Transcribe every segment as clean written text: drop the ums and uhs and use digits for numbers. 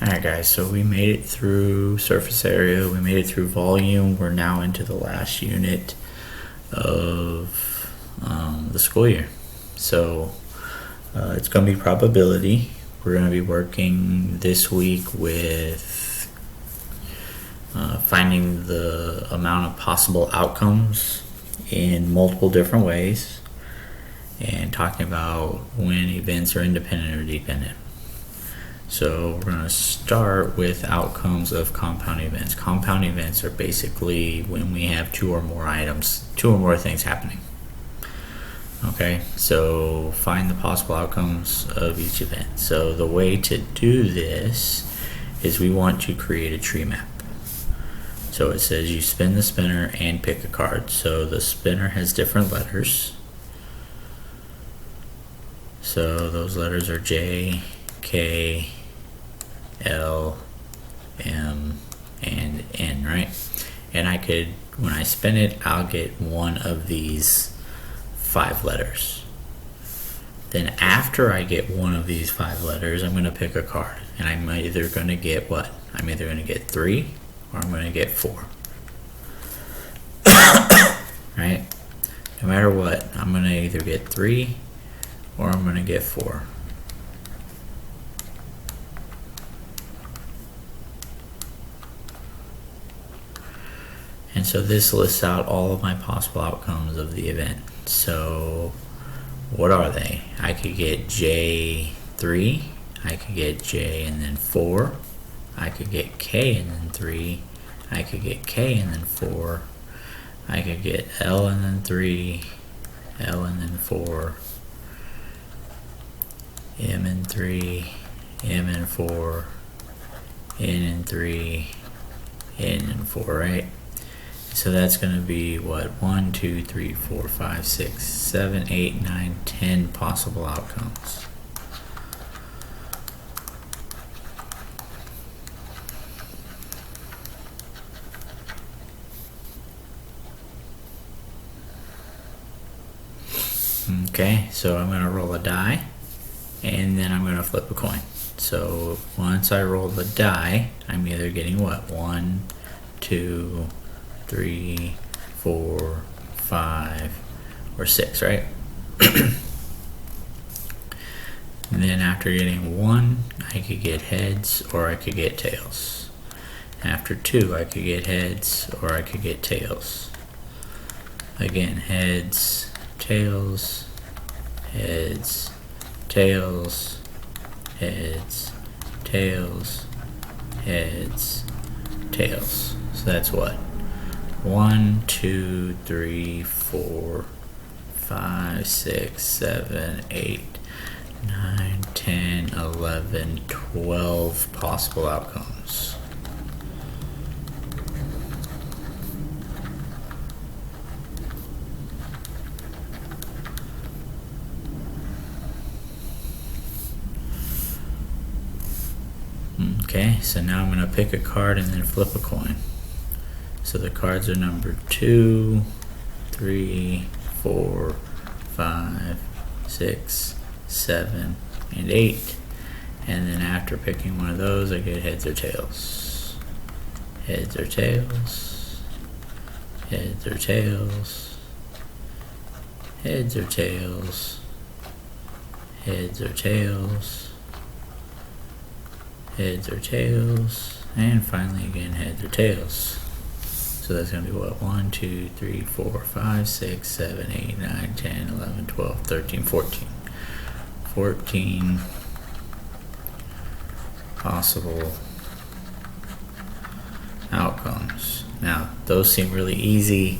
Alright guys, so we made it through surface area, we made it through volume, we're now into the last unit of the school year. So it's going to be probability. We're going to be working this week with finding the amount of possible outcomes in multiple different ways and talking about when events are independent or dependent. So we're going to start with outcomes of compound events. Compound events are basically when we have two or more things happening. Okay, so find the possible outcomes of each event. So the way to do this is we want to create a tree map. So it says you spin the spinner and pick a card. So the spinner has different letters. So those letters are J, K, L, M, and N, right? And when I spin it, I'll get one of these 5 letters. Then after I get one of these 5 letters, I'm going to pick a card. And I'm either going to get what? I'm either going to get 3 or I'm going to get 4. Right? No matter what, I'm going to either get 3 or I'm going to get 4. And so this lists out all of my possible outcomes of the event. So what are they? I could get J3, I could get J and then 4, I could get K and then 3, I could get K and then 4, I could get L and then 3, L and then 4, M and 3, M and 4, N and 3, N and 4, right? So that's going to be what? 1, 2, 3, 4, 5, 6, 7, 8, 9, 10 possible outcomes. Okay, so I'm going to roll a die and then I'm going to flip a coin. So once I roll the die, I'm either getting what? 1, 2, 3, 4, 5, or 6, right? And then after getting 1, I could get heads or I could get tails. After 2, I could get heads or I could get tails. Again, heads, tails, heads, tails, heads, tails, heads, tails. So that's what? 1, 2, 3, 4, 5, 6, 7, 8, 9, 10, 11, 12 possible outcomes. Okay, so now I'm going to pick a card and then flip a coin. So the cards are numbered 2, 3, 4, 5, 6, 7, and 8. And then after picking one of those, I get heads or tails. Heads or tails. Heads or tails. Heads or tails. Heads or tails. Heads or tails. And finally again, heads or tails. So that's going to be what? 1, 2, 3, 4, 5, 6, 7, 8, 9, 10, 11, 12, 13, 14. 14 possible outcomes. Now, those seem really easy.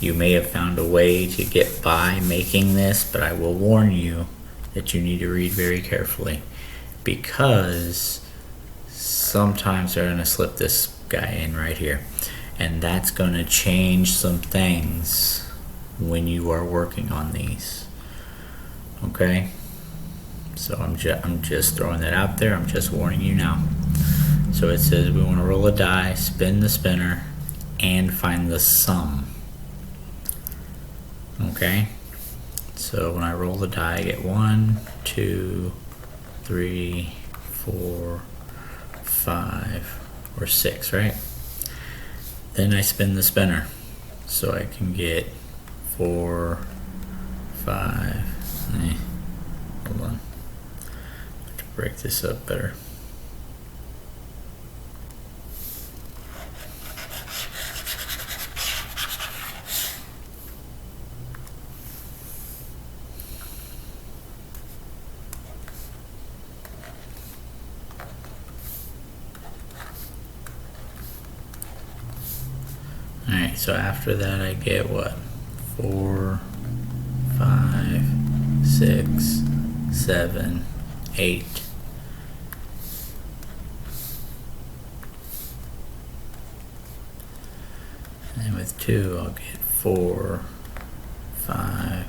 You may have found a way to get by making this, but I will warn you that you need to read very carefully because sometimes they're going to slip this guy in right here. And that's going to change some things when you are working on these. Okay? So I'm just throwing that out there. I'm just warning you now. So it says we want to roll a die, spin the spinner, and find the sum. Okay? So when I roll the die, I get 1, 2, 3, 4, 5, or 6, right? Then I spin the spinner, so I can get 4, 5, hold on, I have to break this up better. Alright, so after that I get what? 4, 5, 6, 7, 8. And then with 2 I'll get 4, 5,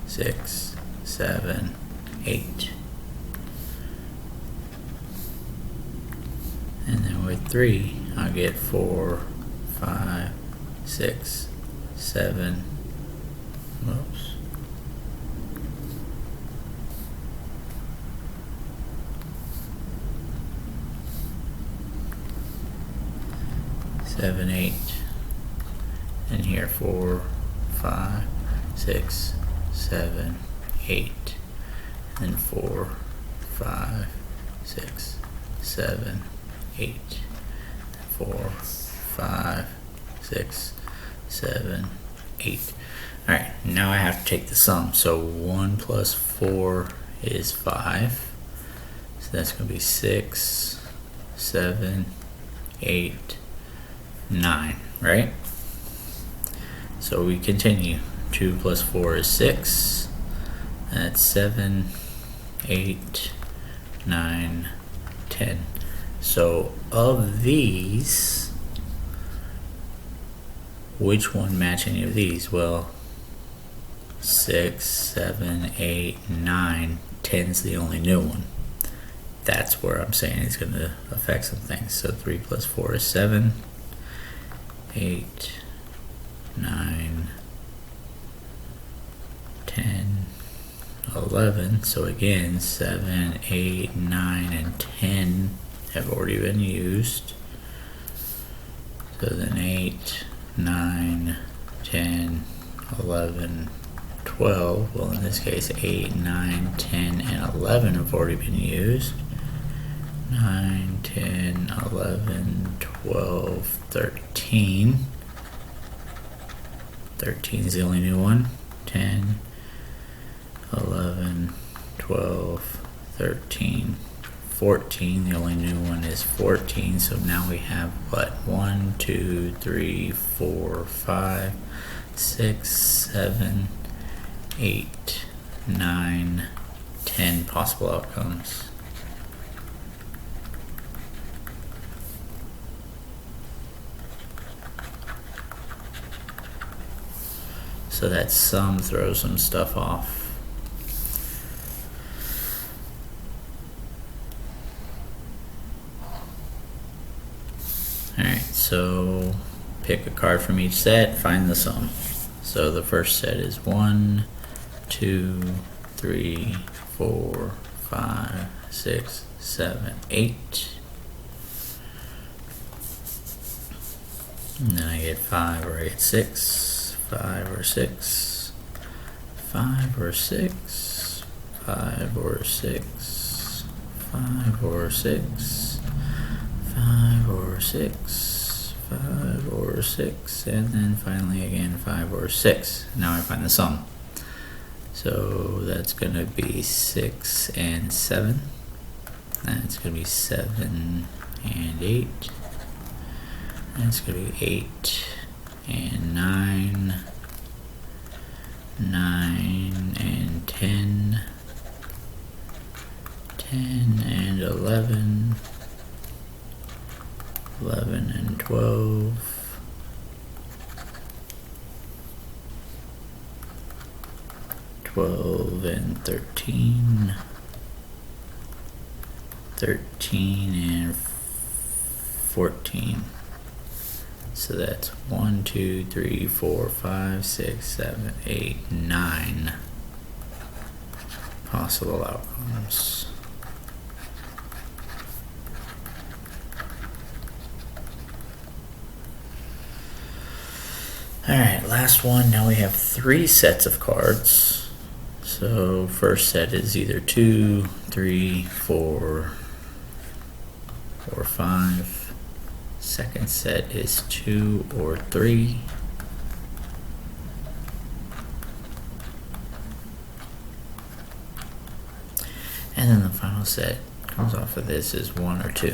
6, 7, 8. And then with 3 I'll get 4, 5, 6, 7, whoops. 7, 8. And here 4, 5, 6, 7, 8. And 4, 5, 6, 7, 8. 4, 5, 6, 7, 8. Alright, now I have to take the sum. So 1 plus 4 is 5. So that's going to be 6, 7, 8, 9, right? So we continue. 2 plus 4 is 6. That's 7, 8, 9, 10. So of these, which one match any of these? Well, 6, 7, 8, 9, 10's the only new one. That's where I'm saying it's going to affect some things. So 3 plus 4 is 7, 8, 9, 10, 11. So again, 7, 8, 9, and 10 have already been used. So then 8, 9, 10, 11, 12. Well, in this case, 8, 9, 10, and 11 have already been used. 9, 10, 11, 12, 13. 13 is the only new one. 10, 11, 12, 13, 14. The only new one is 14. So now we have what? 1, 2, 3, 4, 5, 6, 7, 8, 9, 10 possible outcomes. So that sum throws some stuff off. Alright, so pick a card from each set, find the sum. So the first set is 1, 2, 3, 4, 5, 6, 7, 8. And then I get 5 or I get 6, 5 or 6, 5 or 6, 5 or 6, 5 or 6, 5 or 6, 5 or 6, and then finally again 5 or 6. Now I find the sum. So that's going to be 6 and 7. That's going to be 7 and 8. That's going to be 8 and 9. 9 and 10. 10 and 11. 11 and 12. 12 and 13. 13 and 14. So that's 1, 2, 3, 4, 5, 6, 7, 8, 9 possible outcomes. Alright, last one. Now we have 3 sets of cards. So first set is either 2, 3, 4, or 5. Second set is 2 or 3. And then the final set comes off of this is 1 or 2.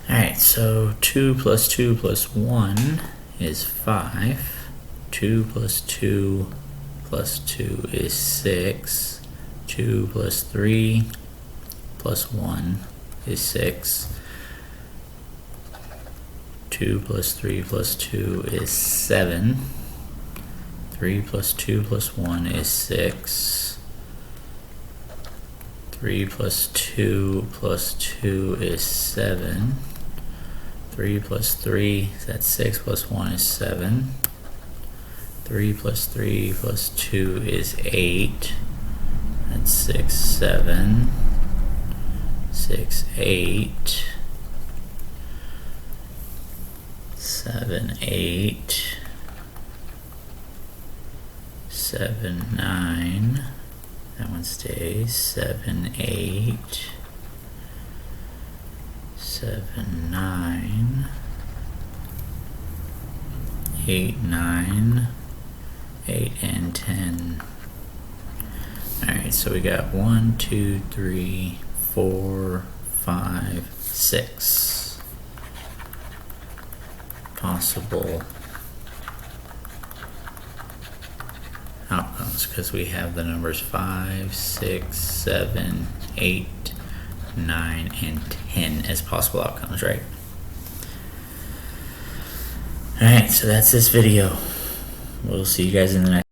Alright, so 2 plus 2 plus 1 is 5. 2 plus 2 plus 2 is 6. 2 plus 3 plus 1 is 6. 2 plus 3 plus 2 is 7. 3 plus 2 plus 1 is 6. 3 plus 2 plus 2 is 7. 3 plus 3, that's 6 plus 1 is 7. 3 plus 3 plus 2 is 8. That's 6, 7. 6, 8. 7, 8. 7, 9. That one stays. 7, 8. 7, 9. 8, 9. 8 and 10. Alright, so we got 1, 2, 3, 4, 5, 6 possible outcomes because we have the numbers 5, 6, 7, 8, 9, and 10 as possible outcomes, right? Alright, so that's this video. We'll see you guys in the next